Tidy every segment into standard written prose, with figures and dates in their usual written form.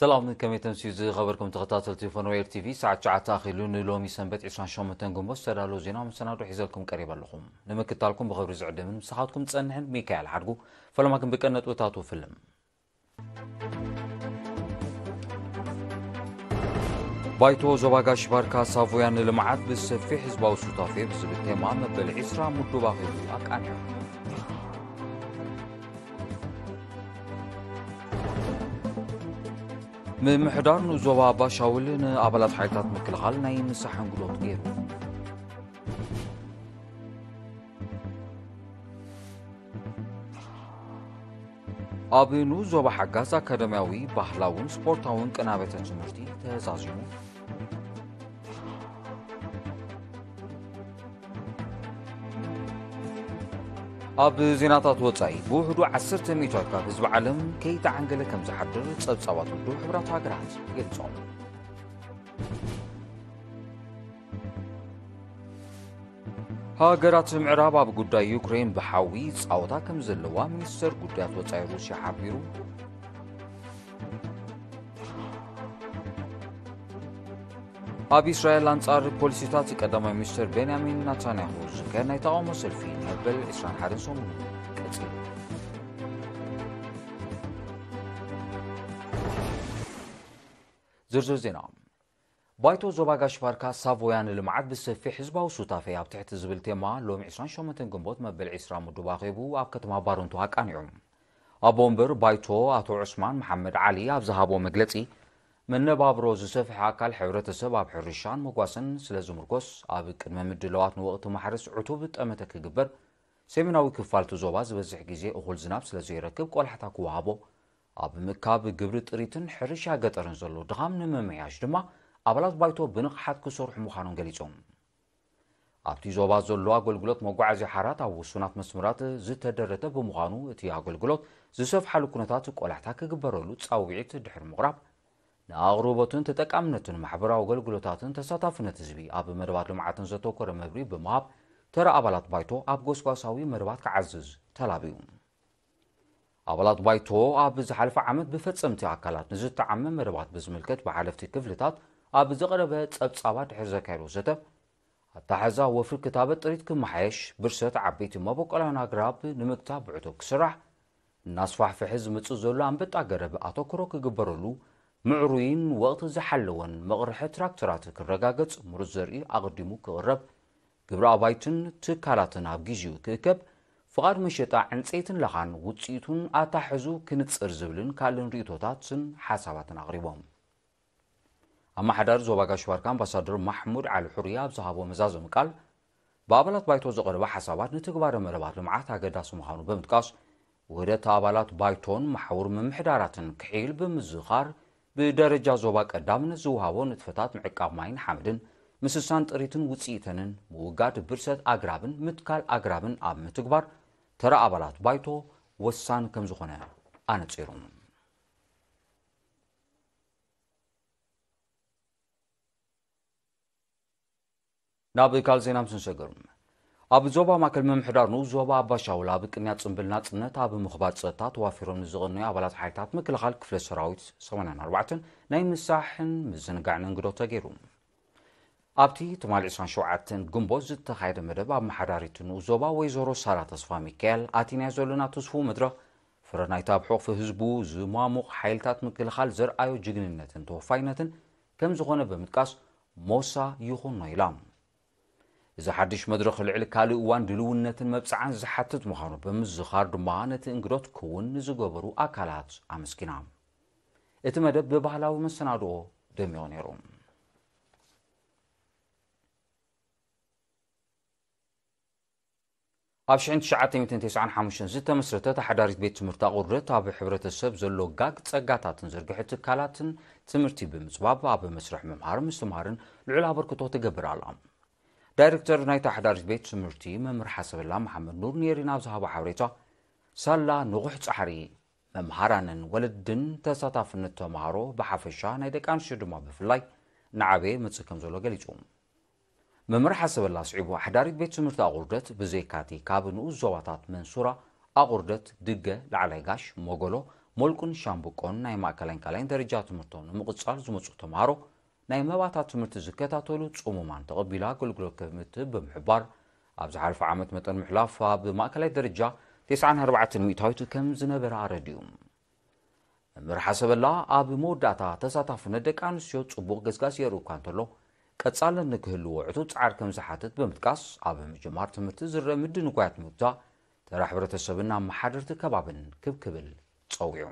سلام كم تنسيز خبركم تغطات التليفون وير تي في ساعة 9 تاخلون لومي سنبت 28 جنبوس سدالو زينا مسنادو حيزلكم قريبا لكم نمكتالكم بخبر زعده من مساحاتكم تصنحن ميكائيل حرقو فلما كن بقنت وتاتو فيلم بايتو زواغاش باركا سافويان لمعات بالسفي حزباو سوطافي بزبط تيمان بالعسرة مدوباغي أكانيو محدار نزوبا باشاول أبلات حياتات مكلغال ناي مساحن قلوت غيرو أبي نزوبا حقاس أكاديمياوي بحلاون سبورتاون قنابة تمرتي تزازيمو أب زيناتات وصاي بوحدو 10 ميتر كاب حزب عالم كي تعنقل كم زحدر صبصبات ودو حبرات هاجرات يلصون هاجرات معراب اب قداي يوكرين بحاوي صاوتا كم زلوا منستر قدات وصاي روسيا حبيرو اب اسرائيل انصار بوليسيتات قدامي مستر بنيامين نتانياهو كان يتقوم سلفين هبل اسرائيل حارسهم قصير زرزر زينا بايتو زوباغاش باركا سافويان المعاد بالسفي حزبه وسوطافي اب تحت زبلتي ما لوم 28 جنبوت مبل 20 مدوباغيبو اب كتما بارونتو هاقانيوم ابومبر بايتو اتو عثمان محمد علي اب زهابو مغلصي من نبابرو زسفح اكل حبرتسب اب حرشان مغواسن سلازمركوس اب قدم مدلوات وقت محرس عتوب طمته كغبر سيميناوي كفالتو زوبا زبزح غزي اخول زناب سلازيركب قولحتا كوابو اب مكاب غبر طريتن حرشا غطرن زلو دغام نممياش دما أبلات بايتو بنقحات كسرح مخانون قليتهم أبتي زوبا زلو أقولقلوت موقعزي حارات أو سنات مسمرات زيت درته بمخانو اتي أقولقلوت زيسف حالو كنتاتك ولحتاك قبرولو تساويعيت دحر مغرب ناغروبوتن تتقامنتن محبرا أقولقلوتاتن تساتافنة زبي أب مربات لمعاتن زتو كور مبري بمهاب ترى أبلات بايتو أب قوسقاساوي مربات كعزز تلابيون أبلات بايتو أب زحالف عمد بفتسمتي عكالات نزت عمم مربات بزملكت بحالفتي كفلتات أب زغربة تصابات حرزة كايرو زتب حتى حزا وفر كتابة طريد كمحيش برسات عبيتي مبوك ألانا قراب نمكتاب عتو كسرح الناس فاح في حز متصزولو عم بتاقرب أتو كروك قبرولو معروين وقت زحلوان مغرحة تراكترات كالرقاقت مرزري أقدمو كغرب قبر أبايتن تكالاتن أبجيجيو كيكب فقار مشيطا عنصيتن لخان وطيتون أتاحزو كنتصر زبلن كالن ريتوتاتن حساباتن أغريبهم أما حدار زوباغاش باركان بصدر محمود على الحرية بزهابو مزازم قال بابلات بايتو زقربا حسابات نتقبار مربات لمعات هاقداس مخانو بمتقاس وهدت آبالات بايتون محور من محداراتن كحيل بمزخار بدرجة زوباغ قدامن زوهاو نتفتات معقاب ماين حامدن مسسان طريتن وصيتنن موغاد برسات أقرابن متكال أقرابن آب متقبار ترى آبالات بايتو وسان كم زخونه آنت سيرون نابي كال زينام سنسقرم أب زوبا ماكل ممحدار نو زوبا باشاولا بقنيات صنبلنا صنت أب مخبات صتات وافرون زغني أبلات حياتات مكل خال كفل السراويت 84 ناي مساحن مزنقعن انقدو تغيروم أبتي تمال 27 قنبوز تخايد مدب أب محداريت نو زوبا ويزورو سارة تصفى ميكال آتينا زولنا تصفو مدرة فرناي تابحوق في هزبو زماموق حيلتات مكل خال زر آيو جغنينتن توفاينتن كم زغنة بمتقاس موسى يخون نايلام إذا حدش مدرخ العلي كالي وان دلونتن مبسعان زحتت مخانو بمزخار دمانت انقروت كون نزقبرو أكالات عمسكينام اتمدب ببهلاو مسنادو دميونيروم أبشعين 1995 زيتا مسرتة حداريت بيت تمرتا قررت أب حبرة السب زلو قاق تساقاتاتن زرقحت كالاتن تمرتي بمصباب أب مسرح ممهار مستمهارن العلا بركتو تقبر علام دايركتور نايتا حدارت بيت سمرتي ممر حسب الله محمد نور نيري نابزها بحوريتا سالا نغح تحري ممهارانن ولدن تساتافن التمهارو بحفشا نايدكان شدما بفلاي نعابي متسكم زولو قليتهم ممر حسب الله صعيبو حدارت بيت سمرتا أغردت بزيكاتي كابنو زواتات منصورة أغردت دقة لعليقاش موغولو ሞልቁን ሻምቡቆን ናይ ማእከላይን ካልኣይን ደረጃ ትምህርቶም ንምቕጻል ዝመጹ ተምሃሮ ናይ መባታት ትምህርቲ ዝከታተሉ ጽሙማን ተቐቢላ ኣገልግሎት ከምትህብ ብምሕባር ኣብ ዝሓለፈ ዓመት መጠን ምሕላፍ ኣብ ማእከላይ ደረጃ 94 ሚእታዊት ከም ዝነበረ ኣረዲዩ መምህር ሓሰበላ ኣብ መወዳእታ ተሳታፍነት ደቂ ኣንስትዮ ጽቡቕ ገስጋስ የርእዩ እኳ እንተሎ ቀጻልነት ንክህልዎ ዕቱብ ጻዕሪ ከም ዝሓትት ብምጥቃስ ኣብ ምጅማር ትምህርቲ ዝረአ ምድንጓያት ምግዛእ ተራ ሕብረተሰብን ኣመሓደርቲ ከባብን ክብክብል ጸዊዑ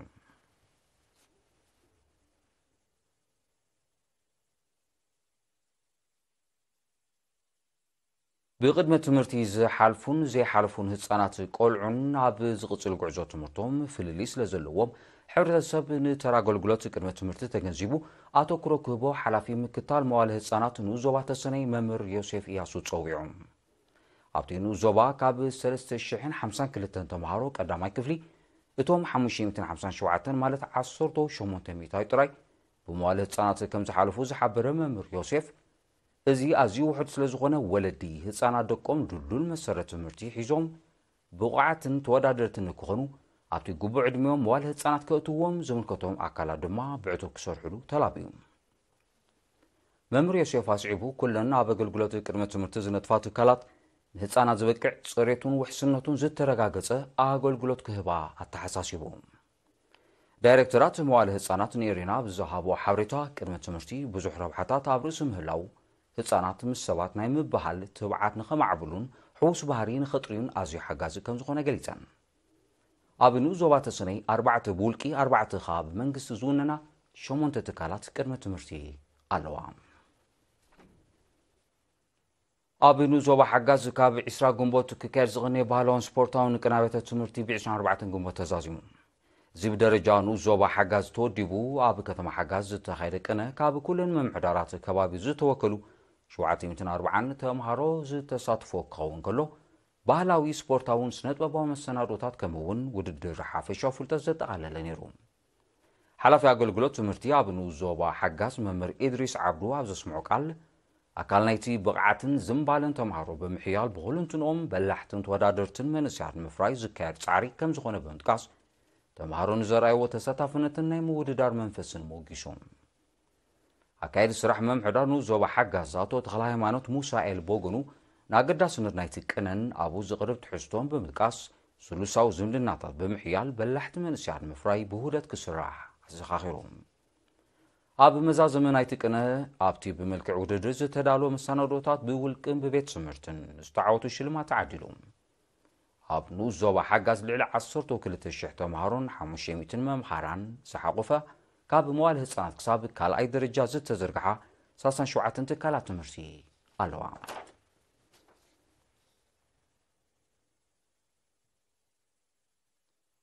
ብቅድመ ትምህርቲ ዝሓልፉን ዘይሓልፉን ህፃናት ቆልዑን ኣብ ዝቕጽል ጉዕዞ ትምህርቶም ፍልልይ ስለ ዘለዎም ሕብረተሰብ ንተራ ኣገልግሎት ቅድመ ትምህርቲ ተገንዚቡ ኣተኩሮ ክህቦ ሓላፊ ምክታል መዋዕለ ህፃናት ንኡስ ዞባ ተሰነይ መምህር ዮሴፍ ኢያሱ ጸዊዑ ኣብቲ ንኡስ ዞባ ካብ 3052 ተምሃሮ ቀዳማይ ክፍሊ እቶም 557 ማለት 18 ሚእታዊ ጥራይ ብመዋዕለ ህፃናት ከም ዝሓለፉ ዝሓበረ መምህር ዮሴፍ እዚ ኣዝዩ ውሑድ ስለ ዝኾነ ወለዲ ህፃናት ደቆም ድልዱል መሰረት ትምህርቲ ሒዞም ብቑዓትን ተወዳደርትን ንክኾኑ ኣብቲ ግቡእ ዕድሜኦም መዋዕለ ህፃናት ከእትዎም ዝምልከቶም ኣካላት ድማ ብዕቱብ ክሰርሕሉ ተላቢዩ መምህር ዮሴፍ ኣስዒቡ ኩለን ኣብ ኣገልግሎት ቅድመ ትምህርቲ ዝነጥፋ ትካላት ንህፃናት ዝበቅዕ ፅሬቱን ውሕስነቱን ዝተረጋገፀ ኣገልግሎት ክህባ ኣተሓሳሲቡ ዳይሬክተራት መዋዕለ ህፃናት ንኤሪና ብዝሃቦ ሓበሬታ ቅድመ ትምህርቲ ብዙሕ ረብሓታት ኣብ ርእሲ ምህላው ህፃናት ምስ ሰባት ናይ ምብሃል ትብዓት ንኸማዕብሉን ሕውስ ባህሪ ንኸጥርዩን ኣዝዩ ሓጋዚ ከም ዝኾነ ገሊፀን ኣብ ንኡስ ዞባ ተሰነይ 4 ብውልቂ 4 ኸ ብመንግስቲ ዝውነና 8 ትካላት ቅድመ ትምህርቲ ኣለዋ ኣብ ንኡስ ዞባ ሓጋዝ ካብ 20 ግንቦት ክካየድ ዝቕነየ ባህላውን ስፖርታውን ንቅናቤተ ትምህርቲ ብ24 ግንቦት ተዛዚሙ እዚ ብደረጃ ንኡስ ዞባ ሓጋዝ ተወዲቡ ኣብ ከተማ ሓጋዝ ዝተኻየደ ቅነ ካብ ኩለን መምሕዳራት ከባቢ ዝተወከሉ 740 ተምሃሮ ዝተሳትፎ ክኸውን ከሎ ባህላዊ ስፖርታውን ስነ-ጥበባዊ መሰናዶታት ከምኡውን ውድድር ሓፈሻዊ ፍልጠት ዘጠቓለለ ነይሩ ሓላፊ ኣገልግሎት ትምህርቲ ኣብ ንኡስ ዞባ ሓጋዝ መምህር ኢድሪስ ዓብዱ ኣብ ዘስምዑ ቃል ኣካል ናይቲ ብቕዓትን ዝምባልን ተምሃሮ ብምሕያል ብኹልንትንኦም በላሕትን ተወዳደርትን መንእስያት ምፍራይ ዝካየድ ጻዕሪ ከም ዝኾነ ብምጥቃስ ተምሃሮ ንዘርኣይዎ ተሳታፍነትን ናይ ምውድዳር መንፈስን ሞጊሶም ኣካይዲ ስራሕ መምሕዳር ንኡስ ዞባ ሓጋዝ ኣቶ ተኽለ ሃይማኖት ሙሳኤል ቦግኑ ንኣገዳስነት ናይቲ ቅነን ኣብኡ ዝቕርብ ትሕዝቶን ብምጥቃስ ስሉሳዊ ዝምድናታት ብምሕያል በላሕቲ መንእስያት ምፍራይ ብውህደት ክስራሕ ኣዘኻኺሮም ኣብ መዛዘመ ናይቲ ቅነ ኣብቲ ብመልክዕ ውድድር ዝተዳለወ መሰናዶታት ብውልቅን ብቤት ትምህርትን ዝተዓወቱ ሽልማት ተዓዲሎም ኣብ ንኡስ ዞባ ሓጋዝ ልዕሊ 12,000 ተምሃሮን 500 መምሃራን ዝሓቆፈ ካብ መዋዕለ ህፃናት ክሳብ ካልኣይ ደረጃ ዝተዘርግሓ 37 ትካላት ትምህርቲ ኣለዋ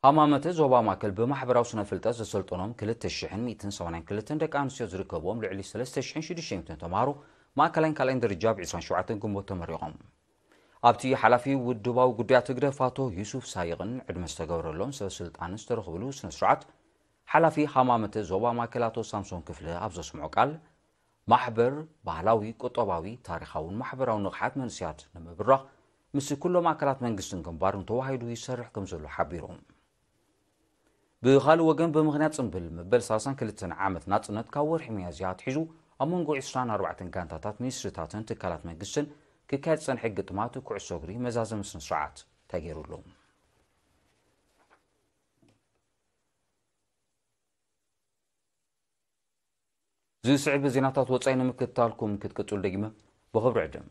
ሃማመተ ዞባ ማእከል ብማሕበራዊ ስነ ፍልጠት ዘሰልጠኖም 2182 ደቂ ኣንስትዮ ዝርከብዎም ልዕሊ 3600 ተምሃሮ ማእከላይን ካልኣይን ደረጃ ብ27 ግንቦት ተመሪቖም ኣብቲ ሓላፊ ውድባዊ ጉዳያት ትግደፍ ኣቶ ዩሱፍ ሳይቕን ዕድመ ዝተገብረሎም ሰበስልጣንን ዝተረኽብሉ ስነ ስርዓት ሓላፊ ሃማመተ ዞባ ማእከል ኣቶ ሳምሶን ክፍለ ኣብ ዘስምዑ ቃል ማሕበር ባህላዊ ቁጠባዊ ታሪኻውን ማሕበራዊ ንቕሓት መንእስያት ንምብራኽ ምስ ኩሎም ኣካላት መንግስትን ግንባርን ተዋሂዱ ይሰርሕ ከም ዘሎ ሓቢሮም ብኻልእ ወገን ብምኽንያት ጽምብል መበል 32 ዓመት ናጽነት ካብ ወርሒ ሚያዝያ ኣትሒዙ ኣብ መንጎ 24 ጋንታታት ሚኒስትሪታትን ትካላት መንግስትን ክካየድ ፀንሐ ግጥማት ኩዕሶ እግሪ መዛዘም ስነ ስርዓት ተገይሩሎም ዝስዕብ ዜናታት ወጻኢ ንምክትታልኩም ክትቅጽሉ ደጊመ ብኽብሪ ዕድም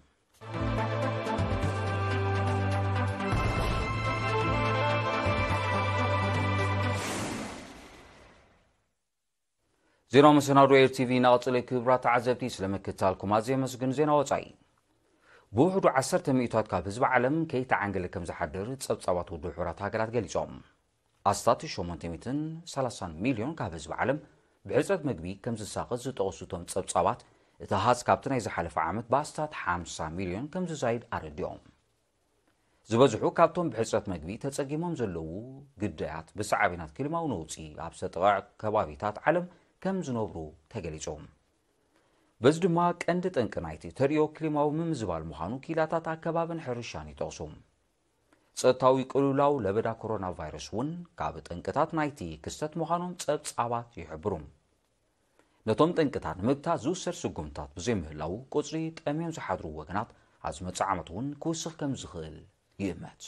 ዜና መሰናዶ ኤርቲቪ ናቕጽለ ክብራት ተዓዘብቲ ስለምክትታልኩም ኣዝየ መስግን ዜና ወጻኢ ብውሕዱ 10 ሚእታት ካብ ህዝቢ ዓለም ከይተዓንገለ ከም ዝሓድር ጸብጻባት ውድብ ሕብራት ሃገራት ገሊጾም ኣስታት 830 ሚልዮን ካብ ህዝቢ ዓለም ብሕፅረት መግቢ ከም ዝሳቐት ዝጠቐሱቶም ጸብጻባት እቲ ሃዝ ካብቲ ናይ ዝሓለፈ ዓመት ብኣስታት 50 ሚልዮን ከም ዝዛይድ ኣረዲኦም ዝበዝሑ ካብቶም ብሕፅረት መግቢ ተጸጊሞም ዘለዉ ግዳያት ብሰዓብናት ክልማዊ ነውፂ ኣብ ሰጠቓዕ ከባቢታት ዓለም ከም ዝነብሩ ተገሊጾም በዚ ድማ ቀንዲ ጠንቂ ናይቲ ተሪኦ ክሊማዊ ምምዝባል ምዃኑ ኪላታት ኣከባብን ሕርሻን ይጠቕሱ ጸጥታዊ ቅልውላው ለበዳ ኮሮና ቫይረስ ውን ካብ ጠንቅታት ናይቲ ክስተት ምዃኖም ጸብጻባት ይሕብሩ ነቶም ጠንቅታት ንምግታት ዝውሰድ ስጉምታት ብዘይምህላው ቁጽሪ ጠምዮም ዝሓድሩ ወገናት ኣብዚ መጽእ ዓመት ውን ክውስኽ ከም ዝኽእል ይእመት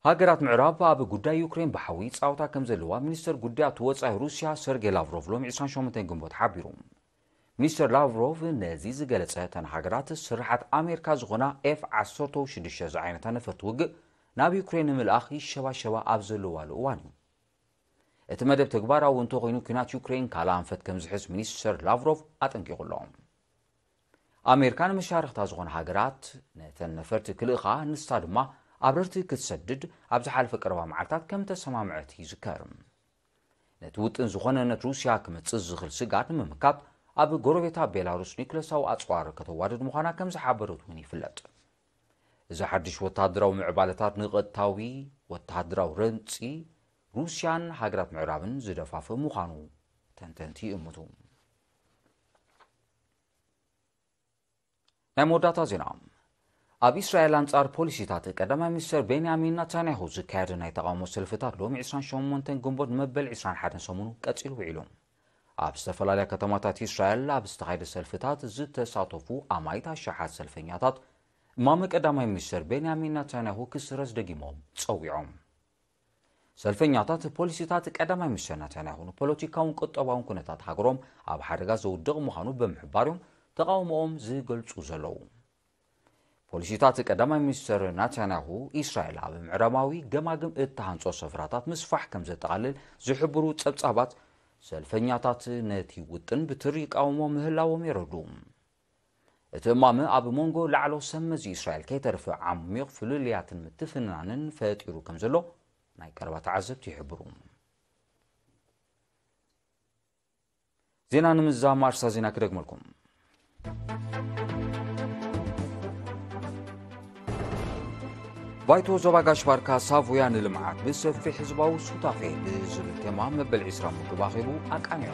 ሃገራት ምዕራብ ኣብ ጉዳይ ዩክሬን ብሓዊ ጻውታ ከም ዘለዋ ሚኒስተር ጉዳያት ወጻኢ ሩስያ ሰርጌይ ላቭሮቭ ሎሚ 28 ግንቦት ሓቢሩ ሚኒስተር ላቭሮቭ ነዚ ዝገለጸ ተን ሃገራት ስራሓት ኣሜሪካ ዝኾና F-16 ዝዓይነታ ነፈርቲ ውግእ ናብ ዩክሬን ንምልኣኽ ይሸባሸባ ኣብ ዘለዋሉ እዋን እዩ እቲ መደብ ተግባራዊ እንተኾይኑ ኩናት ዩክሬን ካላንፈት ከም ዝሕዝ ሚኒስተር ላቭሮቭ ኣጠንቂቑሎም ኣሜሪካ ንመሻርክታ ዝኾነ ሃገራት ነተን ነፈርቲ ክልእኻ ንስታ ድማ ኣብረርቲ ክትሰድድ ኣብ ዝሓለፈ ቀረባ መዓልታት ከም ተሰማምዐት ይዝከር ነቲ ውጥን ዝኾነ ነት ሩስያ ክመጽእ ዝኽእል ስጋት ንምምካት ኣብ ጎረቤታ ቤላሩስ ኒኩለሳዊ ኣጽዋር ከተዋድድ ምዃና ከም ዝሓበረት እውን ይፍለጥ እዚ ሓድሽ ወታደራዊ ምዕባለታት ንቐጥታዊ ወታደራዊ ረንፂ ሩስያን ሃገራት ምዕራብን ዝደፋፈ ምዃኑ ተንተንቲ ይእምቱ ናይ መወዳእታ ዜና ኣብ እስራኤል አንጻር ፖሊሲታት ቀዳማይ ሚኒስትር ቤንያሚን ናታንያሁ ዝካየደ ናይ ተቃውሞ ሰልፍታት ሎሚ 28 ግንቦት መበል 21 ሰሙኑ ቀጺሉ ውዒሉ ኣብ ዝተፈላለዩ ከተማታት እስራኤል ኣብ ዝተኻየደ ሰልፍታት ዝተሳተፉ ኣማይት ኣሽሓት ሰልፈኛታት እማም ቀዳማይ ሚኒስትር ቤንያሚን ናታንያሁ ክስረዝ ደጊሞም ጸዊዖም ሰልፈኛታት ፖሊሲታት ቀዳማይ ሚኒስትር ናታንያሁ ፖለቲካውን ቁጠባውን ኩነታት ሃገሮም ኣብ ሓደጋ ዘውድቕ ምዃኑ ብምሕባሮም ተቃውሞኦም ዝገልጹ ዘለዉ ፖሊሲታት ቀዳማይ ሚኒስትር ናታንያሁ እስራኤል ኣብ ምዕራባዊ ገማግም እተሃንጾ ሰፍራታት ምስፋሕ ከም ዘጠቓልል ዝሕብሩ ጸብጻባት ሰልፈኛታት ነቲ ውጥን ብትሪ ቃውሞ ምህላዎም የረዱ እቲ እማም ኣብ ሞንጎ ላዕሎ ሰመዚ እስራኤል ከይተርፈ ዓሚቕ ፍልልያትን ምትፍናንን ፈጢሩ ከም ዘሎ ናይ ቀረባ ተዓዘብቲ ይሕብሩ ዜና ንምዛም ኣርሳ ዜና ክደግመልኩም ባይቶ ዞባ ጋሽባርካ ሳቮያን ልምዓት ብሰፊሕ ህዝባዊ ሱታፌ ብዝብል ቴማ መበል 20 ምድብ ኣኺቡ ኣቃኒዑ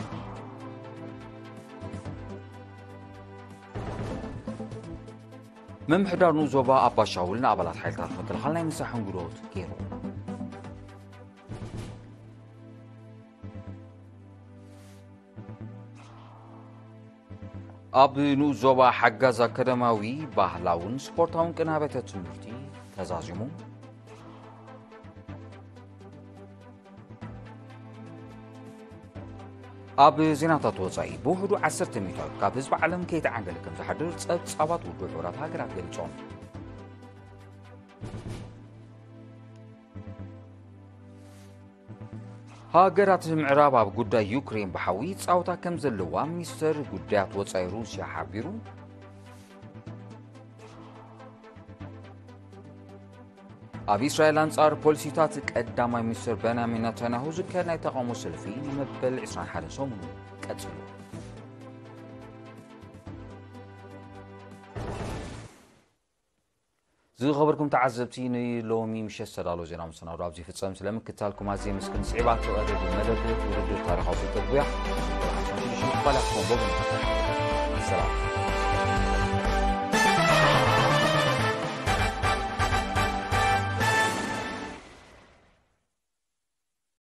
መምሕዳር ዞባ ኣባሻውል ንኣባላት ሓይልታት ምክልኻል ናይ ምሳሕ እንግዶት ገይሩ ኣብ ዞባ ሓጋዝ ኣካደማዊ ባህላውን ስፖርታውን ቅናቤተ ትምህርቲ ተዛዚሙ ኣብ ዜናታት ወጻኢ ብውሕዱ 10 ሚሊዮን ካብ ህዝቢ ዓለም ከይተዓንገለ ከም ዝሓድር ጸብጻባት ውድብ ሕብራት ሃገራት ገልጾም ሃገራት ምዕራብ ኣብ ጉዳይ ዩክሬን ብሓዊ ጻውታ ከም ዘለዋ ሚኒስተር ጉዳያት ወጻኢ ሩስያ ሓቢሩ ኣብ እስራኤል አንጻር ፖሊሲታት ቀዳማይ ሚኒስትር ቤንያሚን ናታንያሁ ዝካየድ ናይ ተቃውሞ ሰልፊ ንመበል 21 ሰሙኑ ቀጺሉ ዝኸበርኩም ተዓዘብቲ ንሎሚ ምሸት ዝተዳሎ ዜና መሰናዶ ኣብዚ ፍጸም ስለምክትታልኩም ኣዝየ ምስክን ስዒባት ተቐደዱ መደብ ውድድር ታሪኻዊ ፍልጠት ጉያ ሰላም